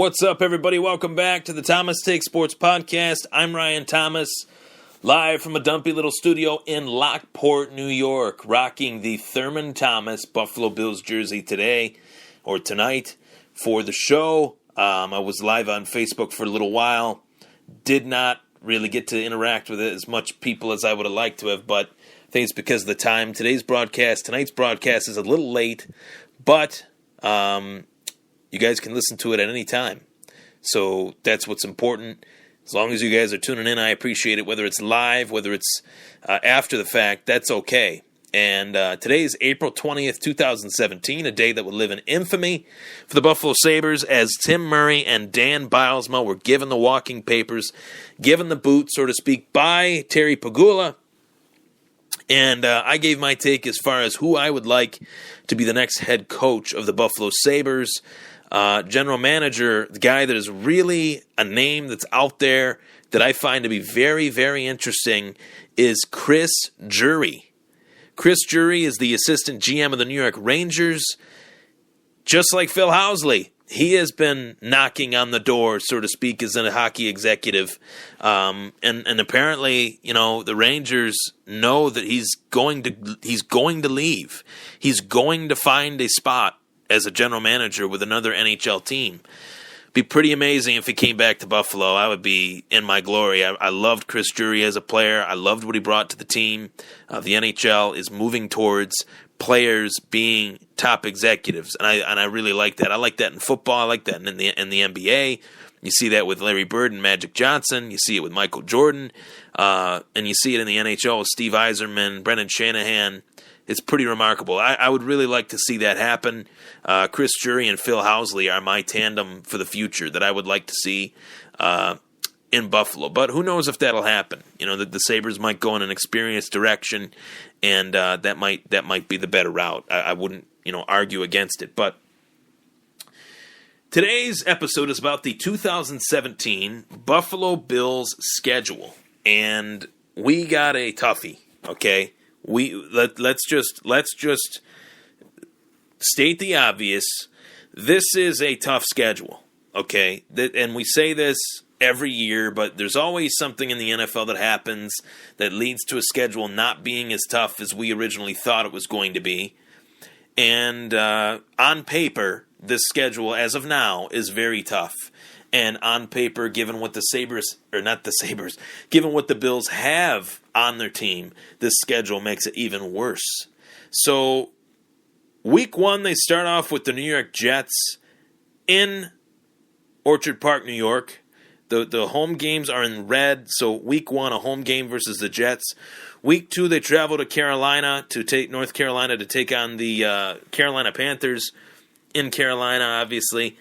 What's up, everybody? Welcome back to the Thomas Take Sports Podcast. I'm Ryan Thomas, live from a dumpy little studio in Lockport, New York, rocking the Thurman Thomas Buffalo Bills jersey today, or tonight, for the show. I was live on Facebook for a little while. Did not really get to interact with it as much people as I would have liked to have, but I think it's because of the time. Tonight's broadcast is a little late, but you guys can listen to it at any time. So that's what's important. As long as you guys are tuning in, I appreciate it. Whether it's live, whether it's after the fact, that's okay. And today is April 20th, 2017, a day that will live in infamy for the Buffalo Sabres as Tim Murray and Dan Bilesma were given the walking papers, given the boot, so to speak, by Terry Pegula. And I gave my take as far as who I would like to be the next head coach of the Buffalo Sabres. General manager, the guy that is really a name that's out there that I find to be very, very interesting is Chris Drury. Chris Drury is the assistant GM of the New York Rangers. Just like Phil Housley, he has been knocking on the door, so to speak, as a hockey executive. And apparently, you know, the Rangers know that he's going to leave. He's going to find a spot as a general manager with another NHL team. Be pretty amazing if he came back to Buffalo. I would be in my glory. I loved Chris Drury as a player. I loved what he brought to the team. The NHL is moving towards players being top executives, and I really like that. I like that in football. I like that in the NBA. You see that with Larry Bird and Magic Johnson. You see it with Michael Jordan, and you see it in the NHL with Steve Yzerman, Brendan Shanahan. It's pretty remarkable. I would really like to see that happen. Chris Drury and Phil Housley are my tandem for the future that I would like to see in Buffalo. But who knows if that'll happen? You know, the Sabres might go in an experienced direction, and that might be the better route. I wouldn't, argue against it. But today's episode is about the 2017 Buffalo Bills schedule, and we got a toughie. Okay. Let's just state the obvious. This is a tough schedule, okay? And we say this every year, but there's always something in the NFL that happens that leads to a schedule not being as tough as we originally thought it was going to be. And on paper, this schedule, as of now, is very tough. And on paper, given what given what the Bills have on their team, this schedule makes it even worse. So, week one, they start off with the New York Jets in Orchard Park, New York. The home games are in red, so week one, a home game versus the Jets. Week two, they travel to North Carolina to take on the Carolina Panthers in Carolina, obviously.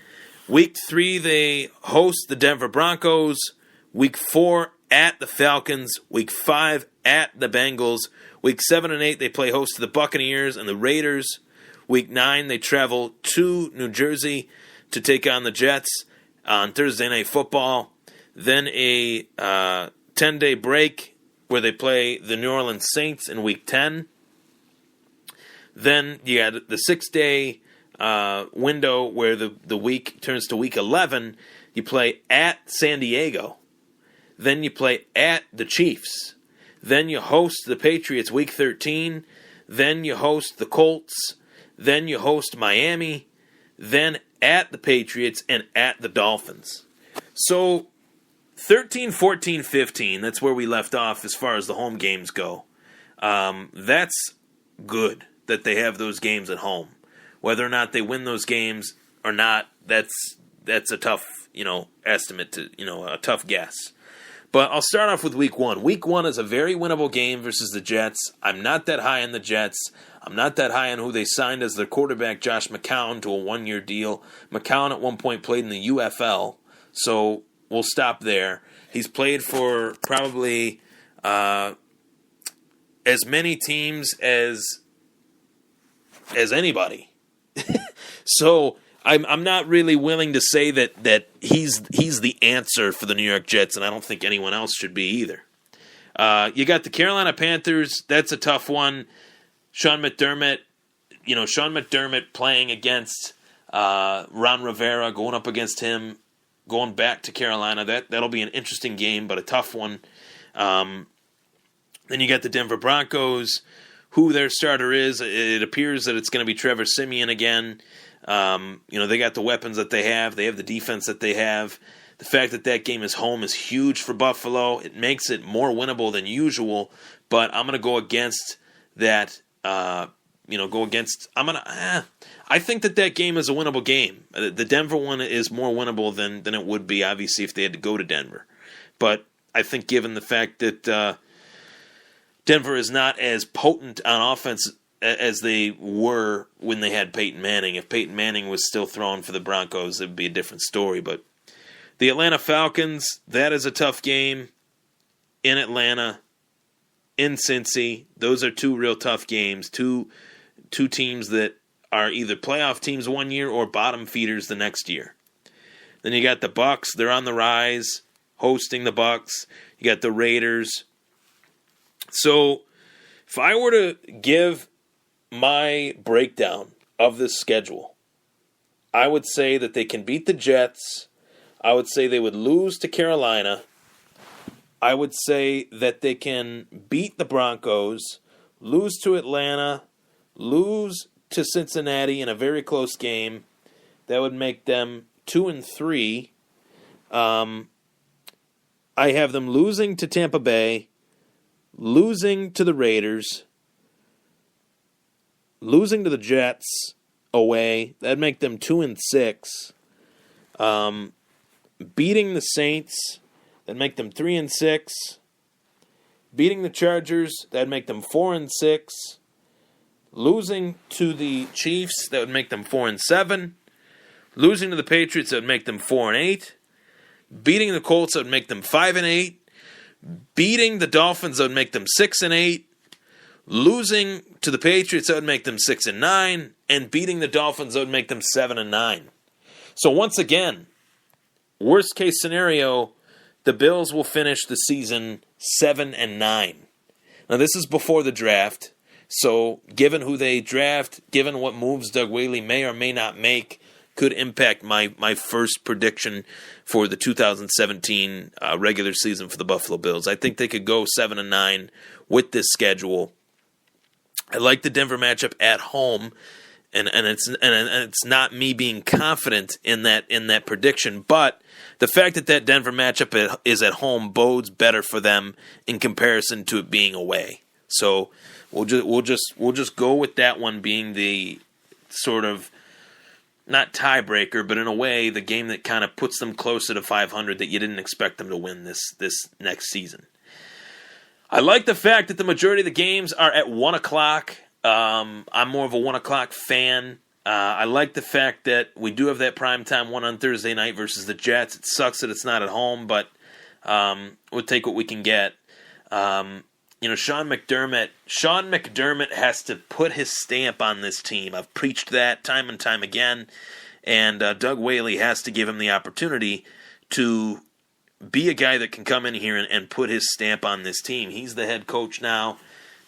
Week three, they host the Denver Broncos. Week four, at the Falcons. Week five, at the Bengals. Week 7 and 8, they play host to the Buccaneers and the Raiders. Week 9, they travel to New Jersey to take on the Jets on Thursday Night Football. Then a 10-day break where they play the New Orleans Saints in Week 10. Then you got the 6-day window where the week turns to Week 11. You play at San Diego. Then you play at the Chiefs. Then you host the Patriots Week 13. Then you host the Colts. Then you host Miami. Then at the Patriots and at the Dolphins. So 13, 14, 15, that's where we left off as far as the home games go. That's good that they have those games at home. Whether or not they win those games or not, that's a tough, estimate to, a tough guess. But I'll start off with week one. Week one is a very winnable game versus the Jets. I'm not that high on the Jets. I'm not that high on who they signed as their quarterback, Josh McCown, to a one-year deal. McCown at one point played in the UFL, so we'll stop there. He's played for probably as many teams as anybody. So I'm not really willing to say that he's the answer for the New York Jets, and I don't think anyone else should be either. You got the Carolina Panthers. That's a tough one. Sean McDermott playing against Ron Rivera, going up against him going back to Carolina. That'll be an interesting game, but a tough one. Then you got the Denver Broncos, who their starter is. It appears that it's going to be Trevor Siemian again. They got the weapons that they have. They have the defense that they have. The fact that game is home is huge for Buffalo. It makes it more winnable than usual, but I'm going to go against that. I think that game is a winnable game. The Denver one is more winnable than it would be, obviously, if they had to go to Denver. But I think given the fact that Denver is not as potent on offense as they were when they had Peyton Manning. If Peyton Manning was still throwing for the Broncos, it would be a different story. But the Atlanta Falcons, that is a tough game in Atlanta, in Cincy. Those are two real tough games. Two teams that are either playoff teams one year or bottom feeders the next year. Then you got the Bucs. They're on the rise, hosting the Bucs. You got the Raiders. So if I were to give my breakdown of this schedule, I would say that they can beat the Jets. I would say they would lose to Carolina. I would say that they can beat the Broncos, lose to Atlanta, lose to Cincinnati in a very close game. That would make them 2-3. I have them losing to Tampa Bay, losing to the Raiders, losing to the Jets away. That'd make them 2-6. Beating the Saints, that'd make them 3-6. Beating the Chargers, that'd make them 4-6. Losing to the Chiefs, that would make them 4-7. Losing to the Patriots, that would make them 4-8. Beating the Colts, that would make them 5-8. Beating the Dolphins, that would make them 6-8. Losing to the Patriots, that would make them 6-9. And beating the Dolphins, that would make them 7-9. So once again, worst case scenario, the Bills will finish the season 7-9. Now this is before the draft, so given who they draft, given what moves Doug Whaley may or may not make, could impact my first prediction for the 2017 regular season for the Buffalo Bills. I think they could go 7-9 with this schedule. I like the Denver matchup at home, and it's not me being confident in that prediction, but the fact that Denver matchup is at home bodes better for them in comparison to it being away. So we'll just go with that one being the sort of not tiebreaker, but in a way the game that kind of puts them closer to 500 that you didn't expect them to win this next season. I like the fact that the majority of the games are at 1 o'clock. I'm more of a 1 o'clock fan. I like the fact that we do have that primetime one on Thursday night versus the Jets. It sucks that it's not at home, but we'll take what we can get. Sean McDermott has to put his stamp on this team. I've preached that time and time again, and Doug Whaley has to give him the opportunity to be a guy that can come in here and put his stamp on this team. He's the head coach now.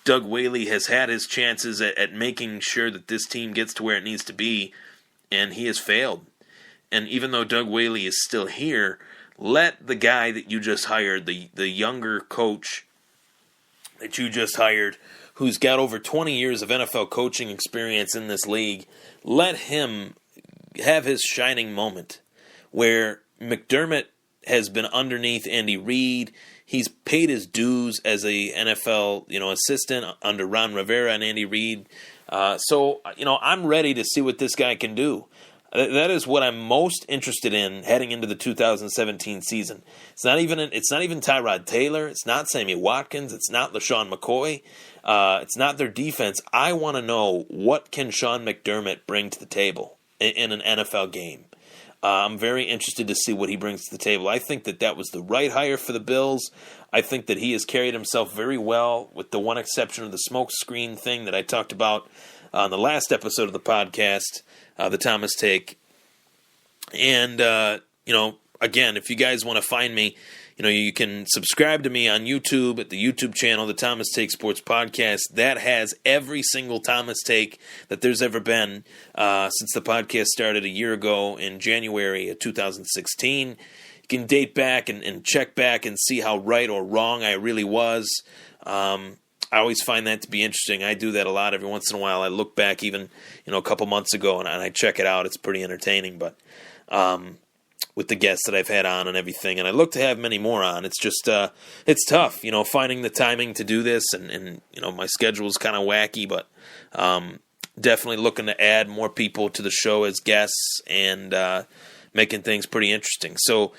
Doug Whaley has had his chances at making sure that this team gets to where it needs to be, and he has failed. And even though Doug Whaley is still here, let the guy that you just hired, the younger coach that you just hired, who's got over 20 years of NFL coaching experience in this league, let him have his shining moment where McDermott has been underneath Andy Reid. He's paid his dues as a NFL, assistant under Ron Rivera and Andy Reid. So I'm ready to see what this guy can do. That is what I'm most interested in heading into the 2017 season. It's not even Tyrod Taylor. It's not Sammy Watkins. It's not LaShawn McCoy. It's not their defense. I want to know, what can Sean McDermott bring to the table in an NFL game. I'm very interested to see what he brings to the table. I think that was the right hire for the Bills. I think that he has carried himself very well, with the one exception of the smoke screen thing that I talked about on the last episode of the podcast, the Thomas Take. And, again, if you guys want to find me, You can subscribe to me on YouTube at the YouTube channel, the Thomas Take Sports Podcast. That has every single Thomas Take that there's ever been since the podcast started a year ago in January of 2016. You can date back and check back and see how right or wrong I really was. I always find that to be interesting. I do that a lot every once in a while. I look back even a couple months ago and I check it out. It's pretty entertaining, but with the guests that I've had on and everything, and I look to have many more on. It's just it's tough, finding the timing to do this, and my schedule is kind of wacky, but definitely looking to add more people to the show as guests and making things pretty interesting. So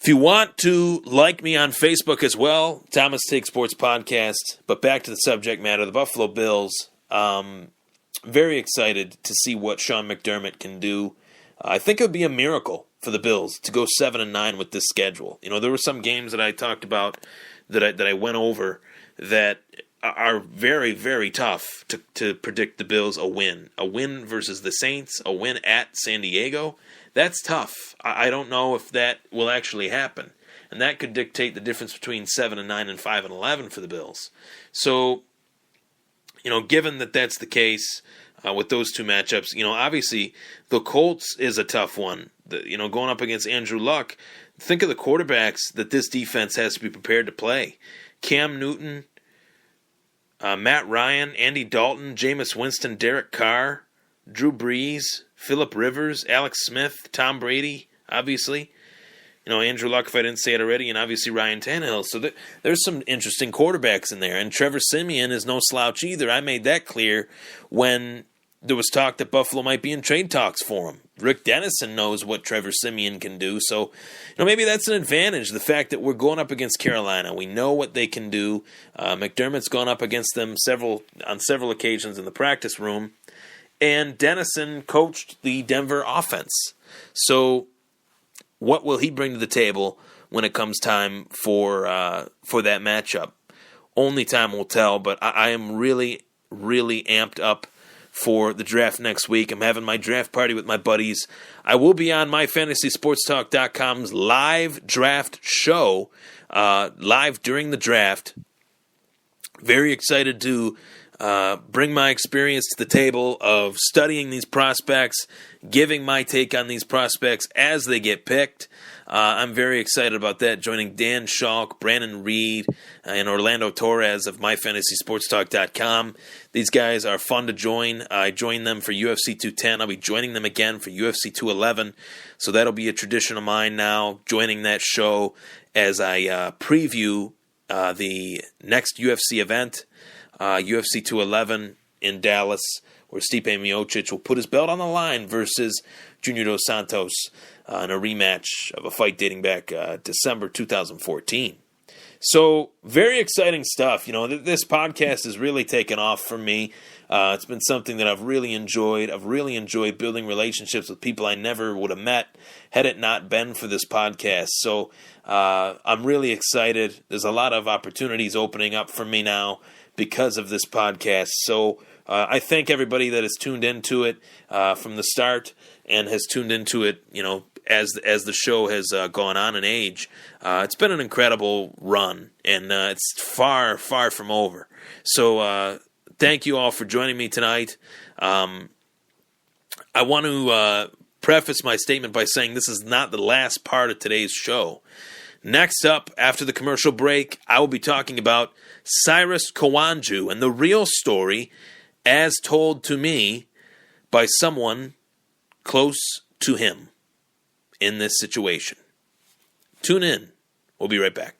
if you want to like me on Facebook as well, Thomas Take Sports Podcast. But back to the subject matter, the Buffalo Bills. Very excited to see what Sean McDermott can do. I think it would be a miracle for the Bills to go 7-9 with this schedule. There were some games that I talked about that I went over that are very, very tough to predict the Bills a win. A win versus the Saints, a win at San Diego, that's tough. I don't know if that will actually happen. And that could dictate the difference between 7-9 and 5-11 for the Bills. So, given that that's the case, with those two matchups, obviously the Colts is a tough one. Going up against Andrew Luck, think of the quarterbacks that this defense has to be prepared to play. Cam Newton, Matt Ryan, Andy Dalton, Jameis Winston, Derek Carr, Drew Brees, Phillip Rivers, Alex Smith, Tom Brady, obviously. Andrew Luck, if I didn't say it already, and obviously Ryan Tannehill. So there's some interesting quarterbacks in there. And Trevor Siemian is no slouch either. I made that clear when there was talk that Buffalo might be in trade talks for him. Rick Dennison knows what Trevor Siemian can do. So, maybe that's an advantage, the fact that we're going up against Carolina. We know what they can do. McDermott's gone up against them on several occasions in the practice room. And Dennison coached the Denver offense. So what will he bring to the table when it comes time for that matchup? Only time will tell, but I am really, really amped up for the draft next week. I'm having my draft party with my buddies. I will be on myfantasysportstalk.com's live draft show, live during the draft. Very excited to bring my experience to the table of studying these prospects, giving my take on these prospects as they get picked. I'm very excited about that, joining Dan Schalk, Brandon Reed, and Orlando Torres of myfantasysportstalk.com. These guys are fun to join. I joined them for UFC 210. I'll be joining them again for UFC 211. So that'll be a tradition of mine now, joining that show as I preview the next UFC event, UFC 211 in Dallas, where Stipe Miocic will put his belt on the line versus Junior Dos Santos in a rematch of a fight dating back December 2014. So, very exciting stuff. This podcast has really taken off for me. It's been something that I've really enjoyed. I've really enjoyed building relationships with people I never would have met had it not been for this podcast. So, I'm really excited. There's a lot of opportunities opening up for me now because of this podcast. So, I thank everybody that has tuned into it from the start and has tuned into it, as the show has gone on in age. It's been an incredible run, and it's far, far from over. So thank you all for joining me tonight. I want to preface my statement by saying this is not the last part of today's show. Next up, after the commercial break, I will be talking about Cyrus Kawanju and the real story as told to me by someone close to him in this situation. Tune in. We'll be right back.